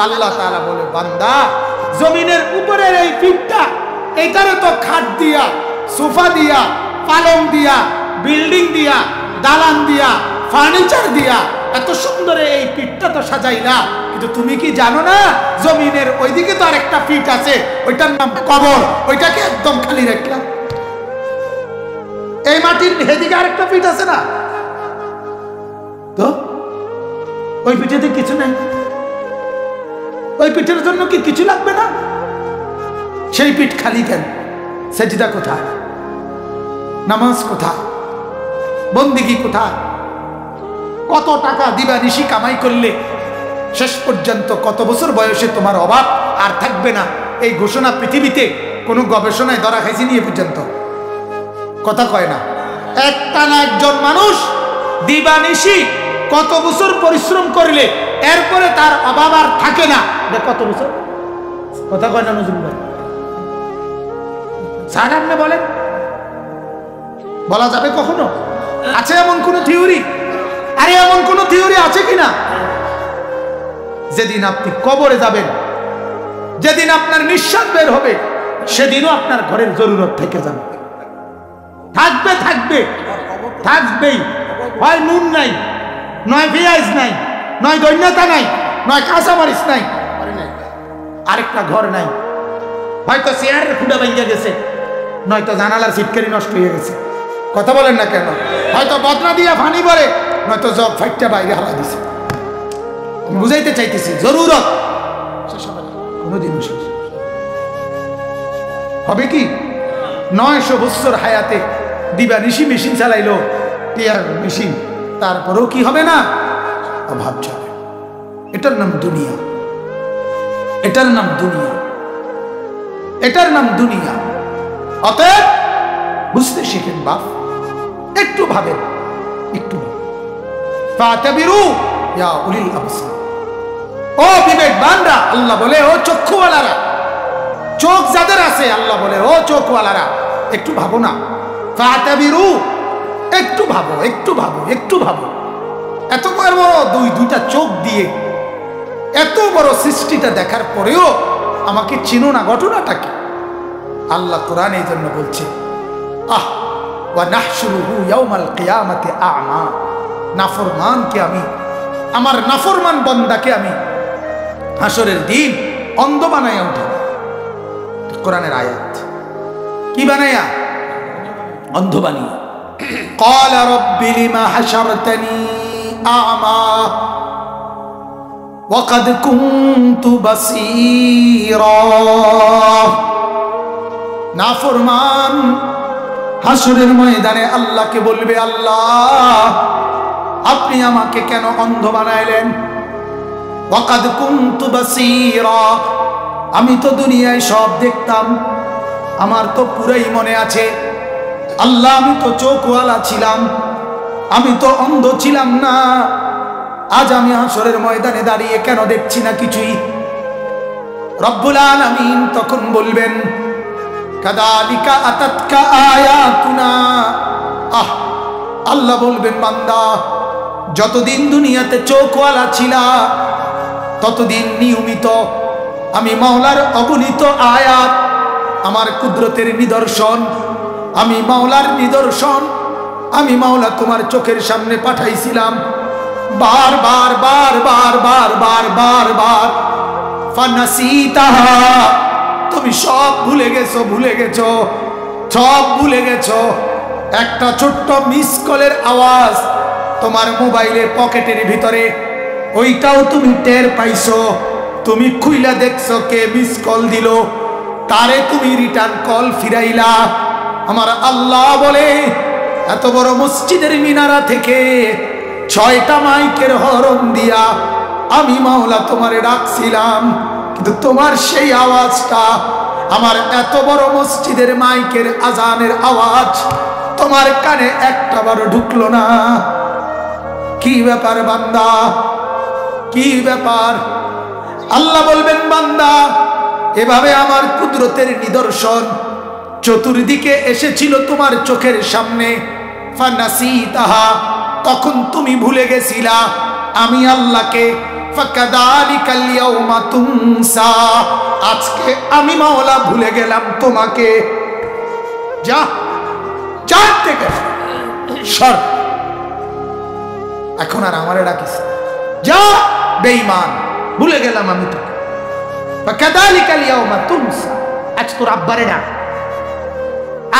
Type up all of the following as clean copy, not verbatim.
আল্লাহ তাআলা বলে, বান্দা জমিনের উপরের এই পিঠটা, এটারে তো খাট দিয়া, সোফা দিয়া, পালং দিয়া, বিল্ডিং দিয়া, দালান দিয়া, ফার্নিচার দিয়া এত সুন্দর এই পিঠটা তো সাজাইলা, কিন্তু তুমি কি জানো না জমিনের ওইদিকে তো আরেকটা পিঠ আছে, ওইটার নাম কবর, ওইটাকে একদম খালি রাখলাম। এই মাটির হেদিকে আরেকটা পিঠ আছে না, তো ওই পিঠেতে কিছু নাই, ওই পিঠের জন্য কি কিছু লাগবে না? সেই পিঠ খালি কেন? সেজদা কোথায়? নামাজ কোথায়? বন্দিগি কোথায়? কত টাকা দিবা নিশি কামাই করলে শেষ পর্যন্ত কত বছর বয়সে তোমার অভাব আর থাকবে না, এই ঘোষণা পৃথিবীতে কোনো গবেষণায় ধরা খাইছে নিয়ে পর্যন্ত? কথা কয় না। একটা না একজন মানুষ দিবা নিশি কত বছর পরিশ্রম করলে এরপরে তার অভাব আর থাকে না, কত বছর? কথা কয় না নজরুল ভাই? সাধারণ বলেন, বলা যাবে কখনো? আছে এমন কোন থিওরি? আরে এমন কোন থিওরি আছে কিনা? যেদিন আপনি কবরে যাবেন, যেদিন আপনার নিঃশ্বাস বের হবে, সেদিনও আপনার ঘরের জরুরত থেকে যাবে, থাকবে থাকবে থাকবেই। হয় নুন নাই, নয় পেঁয়াজ নাই, নয় দৈন্যতা নাই, নয় কাঁচামরিচ নাই, আরেকটা ঘর নাই, হয়তো চেয়ারের খুঁড়া ভেঙে গেছে, নয়তো জানালার সিটকারি নষ্ট হয়ে গেছে। কথা বলেন না কেন? হয়তো বদনা দিয়া ফানি পরে, নয়তো জব ফাইটটা বাইরে হালা দিছে। আমি বুঝাইতে চাইতেছি, জরুরত কোনদিন শেষ হবে কি? 900 বছর হায়াতে দিবা নিশি মেশিন চালাইলো, টিয়ার মেশিন, তারপরেও কি হবে না? অভাব চলে। এটার নাম দুনিয়া, এটার নাম দুনিয়া, এটার নাম দুনিয়া। অতএব বুঝতে শিখেন বাপ, একটু ভাবেন, একটু ফাতাবিরু ইয়া উলিল আবসার। ও বিবেকবানরা, আল্লাহ বলে ও চক্ষুওয়ালারা, চোখ যাদের আছে, আল্লাহ বলে ও চোখওয়ালারা, একটু ভাবো না। ফাতাবিরু, একটু ভাবো, একটু ভাবো, একটু ভাবো। এত বড় দুইটা চোখ দিয়ে এত বড় সৃষ্টিটা দেখার পরেও আমাকে চিনো না, ঘটনাটা কি? আল্লাহ কোরআন এই জন্য বলছে, আহ ওয়া নাহশুরুহু ইয়াউমাল কিয়ামাতি আ'মা। নাফরমানকে আমি, আমার নাফরমান বান্দাকে আমি হাসরের দিন অন্ধ বানাইয়া উঠাবো। কোরআনের আয়াত। কি বানাইয়া? অন্ধ বানিয়ে। ক্বালা রাব্বি লিমা হাশারতানি আ'মা ওয়া ক্বাদ কুনতু বাসীরা। নাফরমান হাসরের ময়দানে আল্লাহকে বলবে, আল্লাহ আপনি আমাকে কেন অন্ধ বানাইলেন? ওয়া ক্বাদ কুনতু বাসীরা, আমি তো দুনিয়ায় সব দেখতাম, আমার তো পুরাই মনে আছে। আল্লাহ আমি তো চোখওয়ালা ছিলাম, আমি তো অন্ধ ছিলাম না। আজ আমি হাসরের ময়দানে দাঁড়িয়ে কেন দেখছি না কিছুই? রব্বুল আলামিন তখন বলবেন, কাযালিকা আতাতকা আয়াতুনা। আহ, আল্লাহ বলবেন, বান্দা যতদিন দুনিয়াতে চোখওয়ালা ছিলা, ততদিন নিয়মিত আমি মাওলার অগণিত আয়াত, আমার কুদরতের নিদর্শন, আমি মাওলার নিদর্শন, আমি মাওলা তোমার চোখের সামনে পাঠাইছিলাম। বারবার বারবার বারবার বারবার ফানাসিতাহা, তুমি সব ভুলে গেছো, ভুলে গেছো, সব ভুলে গেছো। একটা ছোট্ট মিস কলের আওয়াজ তোমার মোবাইলের পকেটের ভিতরে, ওইটাও তুমি টের পাইছো। তুমি খুইলা দেখছো কে মিস কল দিল, তারে তুমি রিটার্ন কল ফিরাইলা। আমার আল্লাহ বলে, এত বড় মসজিদের মিনারা থেকে 6টা মাইকের হরন দিয়া আমি মাওলা তোমারে ডাকছিলাম, কিন্তু তোমার সেই আওয়াজটা, আমার এত বড় মসজিদের মাইকের আজানের আওয়াজ তোমার কানে একটাবারও ঢুকলো না। কি ব্যাপার বান্দা, কি ব্যাপার? আল্লাহ বলবেন, বান্দা এভাবে আমার কুদরতের নিদর্শন চতুর্দিকে এসেছিল তোমার চোখের সামনে, ফানাসিতাহা, তখন তুমি ভুলে গেছিলা আমি আল্লাহকে। ফাকাযালিকাল ইয়াউমা তুনসা, আজকে আমি মাওলা ভুলে গেলাম তোমাকে। যা যা থেকে সর, এখন আর আমারে ডাকিস যা বেঈমান, ভুলে গেলাম আমি তোকে। ফাকাযালিকাল ইয়াউমা তুনসা, আজ তোর আব্বারে ডাক,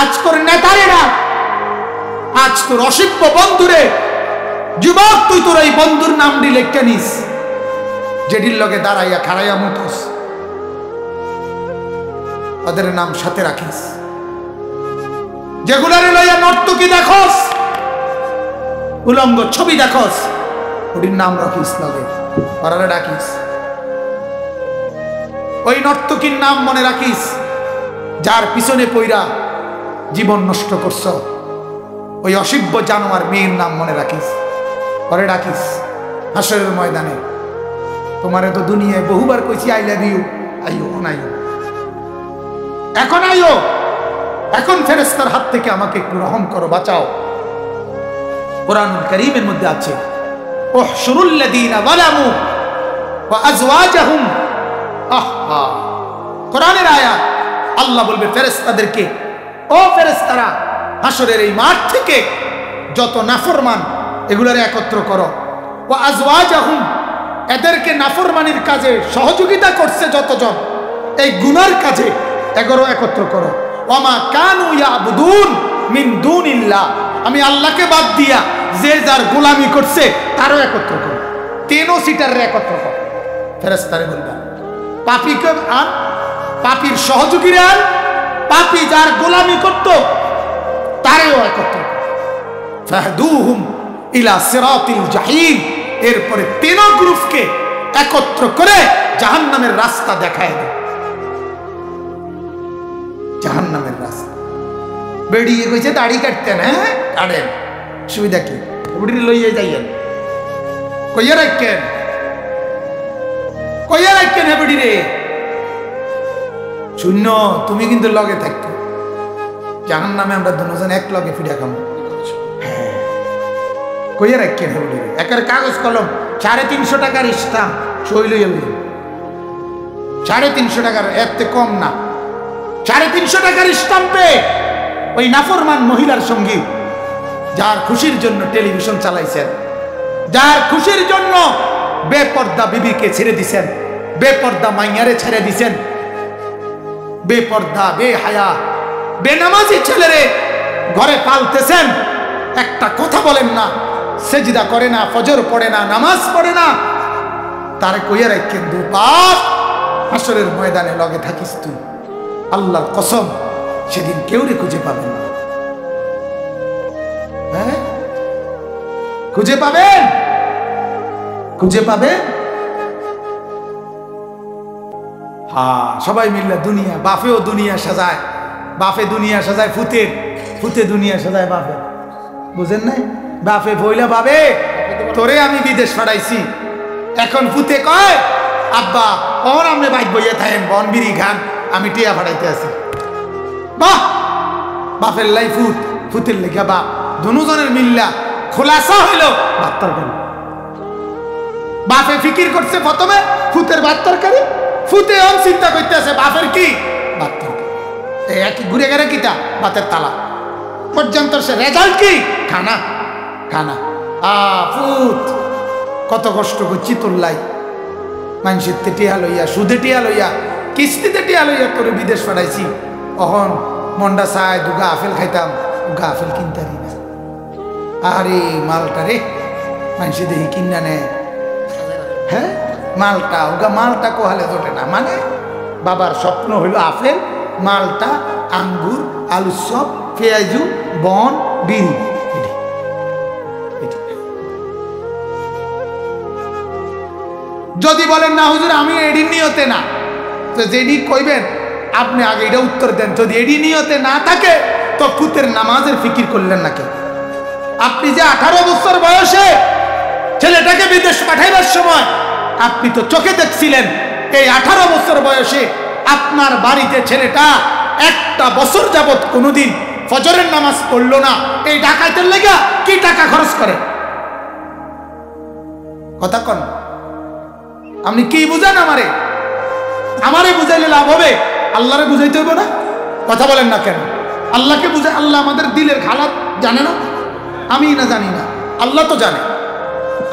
আজ তোর নেতারে ডাক, আজ তোর অসিব্য বন্ধুরে। যুবক, তুই তোর এই বন্ধুর নাম দিলে কেনিস, যেটির লগে দাঁড়াইয়া খাড়াইয়া মতোস, তাদের নাম সাথে রাখিস। যেগুলারে লইয়া নর্তকী দেখোস, উলঙ্গ ছবি দেখোস, ওটির নাম রাখিস লগে, পারারে ডাকিস। ওই নর্তকীর নাম মনে রাখিস, যার পিছনে পইরা জীবন নষ্ট করছ। ওই অসিব্য জানোয়ার মেয়ের নাম মনে রাখিস, পরে ডাকিস হাসরের ময়দানে। তোমারে তো দুনিয়ায় বহুবার কইছি আই লাভ ইউ, আইও আইও, এখন আইও, এখন ফেরেশতার হাত থেকে আমাকে একটু রহম করো, বাঁচাও। কুরআনুল কারীমের মধ্যে আছে উহশুরুল লাযীনা যালামু ওয়া আজওয়াজাহুম। আহা, কোরআনের আয়াত। আল্লাহ বলবে ফেরেশতাদেরকে, ও ফেরেশতারা, হাসরের এই মাঠ থেকে যত নাফরমান এগুলোরে একত্র করো। ওয়া আজওয়াজাহুম, এদেরকে নাফরমানির কাজে সহযোগিতা করছে যতজন, এই গুনার কাজে এগারো একত্র করো। ওয়ামা কানু ইয়াবুদুন মিন দুনিল্লাহ, আমি আল্লাহকে বাদ দিয়া যে যার গোলামি করছে তারও একত্র করো। তিনও সিটারে একত্র করো। ফেরেশতারে বলবা পাপীকে আন, পাপীর সহযোগীরা আন, পাপী যার গোলামি করত তারেও একত্র করো। ফাহদুহুম ইলা সিরাতিল জাহিম, এরপরে তিন গ্রুপকে একত্র করে জাহান্নামের রাস্তা দেখায় দেয়। জাহান্নামের রাস্তা। বেড়িয়ে কইছে দাড়ি কাটতেন, হ্যাঁ কাটেন, সুবিধা কি? বুড়ি লইয়ে যাইয়েন, কইয়া রাখেন, কইয়া রাখেন। হ্যাঁ বেড়ি রে, শূন্য তুমি কিন্তু লগে থাকতো, জাহান্নামে আমরা দুজন এক লগে ফিরে খাবো। হ্যাঁ, কইয়া রাখেন। হ্যাঁ বেড়ি রে, একের কাগজ কলম 350 টাকার স্টাম্প সই লইয়া লইল, 350 টাকার, এতে কম না। 350 টাকার স্টাম্পে ওই নাফরমান মহিলার সঙ্গী, যার খুশির জন্য টেলিভিশন চালাইছেন, যার খুশির জন্য বেপর্দা বিবিকে ছেড়ে দিছেন, বেপর্দা মাইয়ারে ছেড়ে দিছেন, বেপর্দা বেহায়া বেনামাজি ছেলেরে ঘরে পালতেছেন, একটা কথা বলেন না, সেজদা করে না, ফজর পড়ে না, নামাজ পড়ে না, তারে কইয়া রাখেন দু বাপ, হাসরের ময়দানে লগে থাকিস তুই, আল্লাহর কসম সেদিন কেউ রে খুঁজে পাবেন না। হ্যাঁ, খুঁজে পাবেন, খুঁজে পাবেন। হ্যাঁ, সবাই মিললে দুনিয়া, বাফেও দুনিয়া সাজায়, বাফে দুনিয়া সাজায় ফুতের, ফুতে দুনিয়া সাজায় বাফে। বুঝেন নাই? বাফে বইলা ভাবে তোরে আমি বিদেশ পাঠাইছি, এখন ফুতে কয় আব্বা ওর আপনি বাইক বইয়া থাকেন, বন বিড়ি খান, আমি টিয়া ফাটাইতে আছি। বাহ, বাপের লাই ফুত, ফুতের লেখা বাপ, দুজনের মিল্লা খোলাসা হইল ভাত তরকারি। বাপে ফিকির করছে প্রথমে ফুতের ভাত তরকারি, ফুতে ওম চিন্তা করতে আছে বাপের কি ভাত তরকারি, একই ঘুরে গেলে কিটা ভাতের তালা পর্যন্ত, সে রেজাল্ট কি খানা খানা। ফুত কত কষ্ট করছি তোর লাই, মানুষের টিয়া লইয়া, সুদে টিয়া লইয়া, কিস্তিতে টিয়া লইয়া তোরে বিদেশ পাঠাইছি, অহন মন্ডা চায় দুগা আপেল খাইতাম, উগা আপেল কিনতারি না। আরে মালটা রে মানুষে দেখি কিনা নেয়, হ্যাঁ মালটা, উগা মালটা কোহালে জোটে না, মানে বাবার স্বপ্ন হইল আপেল, মালটা, আঙ্গুর, আলু চপ, পেঁয়াজু, বন, বিড়ি। যদি বলেন না হুজুর আমি এডি নিয়তে না, তো যেডি কইবেন আপনি আগে এটা উত্তর দেন। যদি এডি নিয়তে না থাকে তো ফুতের নামাজের ফিকির করলেন নাকি? আপনি যে 18 বছর বয়সে ছেলেটাকে বিদেশ পাঠাইবার সময় আপনি তো চোখে দেখছিলেন, এই 18 বছর বয়সে আপনার বাড়িতে ছেলেটা একটা বছর যাবত কোনোদিন ফজরের নামাজ পড়লো না, এই ডাকাইতের লেগা কি টাকা খরচ করে? কথা কন, আপনি কি বুঝেন আমারে? আমারে বুঝাইলে লাভ হবে, আল্লাহরে বুঝাইতে হবে না? কথা বলেন না কেন? আল্লাহকে বুঝে, আল্লাহ আমাদের দিলের হালাত জানে না? আমি না জানি না, আল্লাহ তো জানে।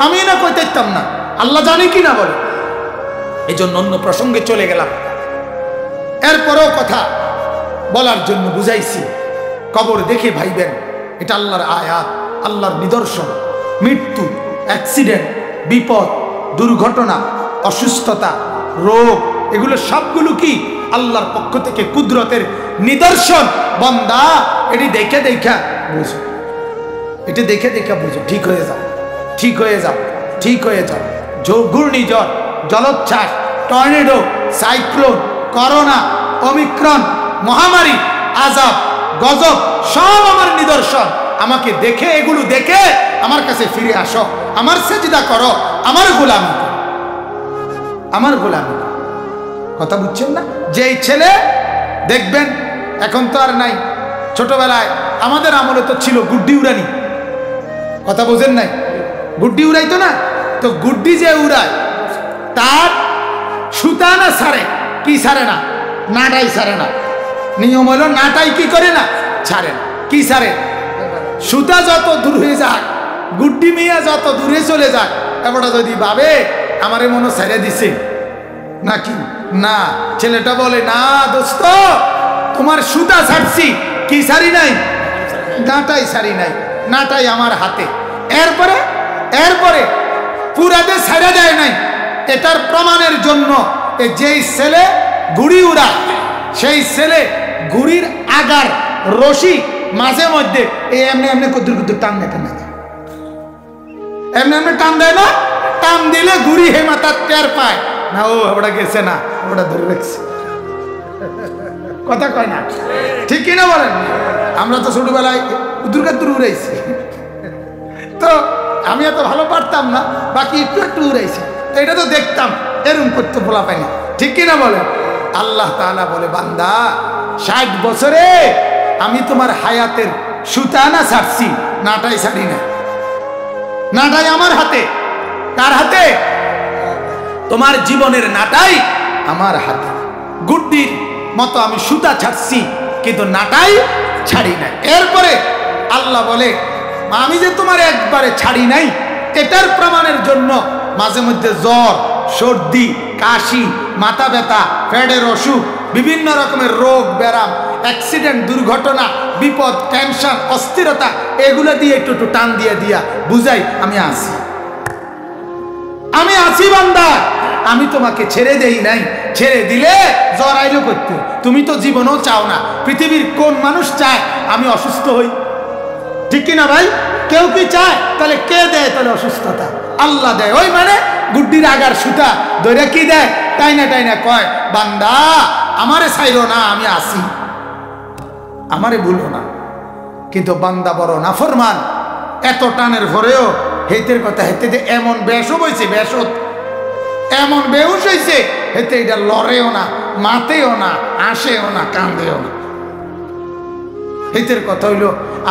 আমি না কইতে পারতাম না, আল্লাহ জানে কি না বলে। এই জন্য অন্য প্রসঙ্গে চলে গেলাম। এরপরেও কথা বলার জন্য বুঝাইছি, কবর দেখে ভাইবেন এটা আল্লাহর আয়াত, আল্লাহর নিদর্শন। মৃত্যু, অ্যাক্সিডেন্ট, বিপদ, দুর্ঘটনা, অসুস্থতা, রোগ, এগুলো সবগুলো কি আল্লাহর পক্ষ থেকে কুদরতের নিদর্শন। বান্দা এটি দেখে দেখা বুঝো, এটি দেখে দেখা বুঝো, ঠিক হয়ে যাও, ঠিক হয়ে যাও, ঠিক হয়ে যাও। ঘূর্ণিঝড়, জলোচ্ছ্বাস, টর্নেডো, সাইক্লোন, করোনা, ওমিক্রন, মহামারী, আযাব, গজব সব আমার নিদর্শন। আমাকে দেখে, এগুলো দেখে আমার কাছে ফিরে আসো, আমার সেজদা করো, আমার গোলামি করো, আমার গোলামি করো। কথা বুঝছেন না? যেই ছেলে দেখবেন, এখন তো আর নাই, ছোটবেলায় আমাদের আমলে তো ছিল গুড্ডি উড়ানি। কথা বোঝেন নাই? গুড্ডি উড়াইতো না? তো গুড্ডি যে উড়ায় তার সুতা না ছাড়ে, কি ছাড়ে না? নাটাই ছাড়ে না। নিয়ম হলো নাটাই কি করে না? ছাড়ে না। কি ছাড়ে? সুতা যত দূর হয়ে যাক, গুড্ডি মিয়া যত দূরে চলে যাক, এবারটা যদি ভাবে আমারে মনে ছেড়ে দিছে নাকি, না, ছেলেটা বলে না দোস্ত, তোমার সুতা ছাড়ছি, কি ছাড়ি নাই? নাটাই ছাড়ি নাই, নাটাই আমার হাতে। এরপরে এরপরে পুরাতে ছেড়ে দেয় নাই। এটার প্রমাণের জন্য যেই ছেলে ঘুড়ি উড়ায়, সেই ছেলে ঘুড়ির আগার রশি মাঝে মধ্যে এমনি এমনি কুদুর কুদুর টান দেয় না, এমনি এমনি টান দেয় না? টান দিলে ঘুড়ি হে মাথার টের পায় না, ও ওটা গেছে না, ওটা ধরে রাখছে। কথা কয় না? ঠিক কিনা বলেন? আমরা তো ছোটবেলায় কুদুর কাদুর উড়াইছি, তো আমি এত ভালো পারতাম না, বাকি একটু একটু উড়াইছি, তো এটা তো দেখতাম, এরকম করতে বলা পাইনি। ঠিক কিনা বলেন? আল্লাহ তাআলা বলে, বান্দা 60 বছরে আমি তোমার হায়াতের সুতা না ছাড়ছি, নাটাই ছাড়ি না। নাটাই আমার হাতে। কার হাতে? তোমার জীবনের নাটাই আমার হাতে। গুড্ডির মতো আমি সুতা ছাড়ছি, কিন্তু নাটাই ছাড়ি না। এরপরে আল্লাহ বলে, আমি যে তোমার একবারে ছাড়ি নাই, এটার প্রমাণের জন্য মাঝে মধ্যে জ্বর, সর্দি, কাশি, মাথা ব্যথা, পেটের অসুখ, বিভিন্ন রকমের রোগ ব্যারাম, অ্যাক্সিডেন্ট, দুর্ঘটনা, বিপদ, টেনশন, অস্থিরতা, এগুলো দিয়ে একটু একটু টান দিয়ে দিয়া বুঝাই আমি আছি, আমি আছি বান্দা, আমি তোমাকে ছেড়ে দেই নাই। ছেড়ে দিলে জ্বর আইলো করতে, তুমি তো জীবনও চাও না। পৃথিবীর কোন মানুষ চায় আমি অসুস্থ হই? ঠিক কিনা ভাই? কেউ কি চায়? তাহলে কে দেয় তাহলে অসুস্থতা? আল্লাহ দেয়। ওই মানে গুড্ডির আগার সুতা ধরে কি দেয়? টাইনা টাইনা কয়, বান্দা আমারে ছাইরো না, আমি আসি, আমারে ভুলো না। কিন্তু বান্দা বড় নাফরমান, এত টানের ভরেও হেতের কথা হেতে যে এমন বেশও হয়েছে, বেশত এমন বেহুশ হয়েছে, হেতে এটা লড়েও না, মাতেও না, আসেও না, কান্দেও না। হেতের কথা হইল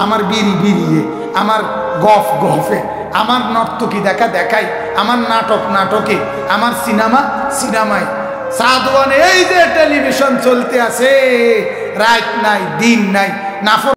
আমার বিড়ি বিড়িয়ে, আমার গফ গফে, আমার নর্তকী দেখা দেখাই, আমার নাটক নাটকে, আমার সিনেমা সিনেমায়, সাধুয়ান এই যে টেলিভিশন চলতে আছে, রাত নাই দিন নাই, নাফর